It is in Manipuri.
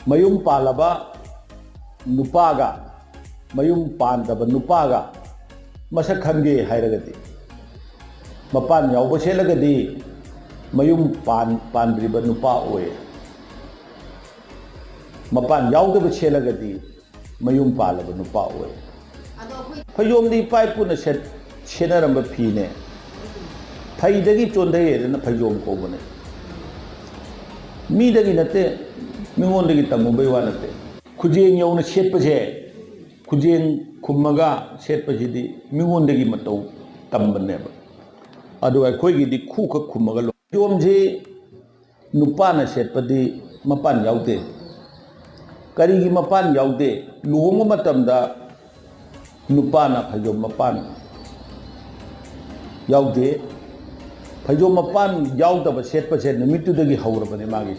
mayum palaba nupaga mayum pandaba nupaga masak khange hairagadi mapan yauba selagadi mayum pandriba nupa oye mapan yaudaba selagadi mayum palaba nupa oye phayom di pai puna senaramba phine phaidagi chondai na phayom ko bane mi dagi nate mingon dagi tamubai wa nate khujeng yauna setpase khujeng khummaga setpasidi mingon dagi matau tambane ba adu ai khoi gi di khu ka khummaga lo yom je nupa na setpadi mapan yaude kari gi mapan yaude luhonga matamda nupa na phayom mapan yaude phayom mapan yaudaba setpase numitu dagi haurabane magi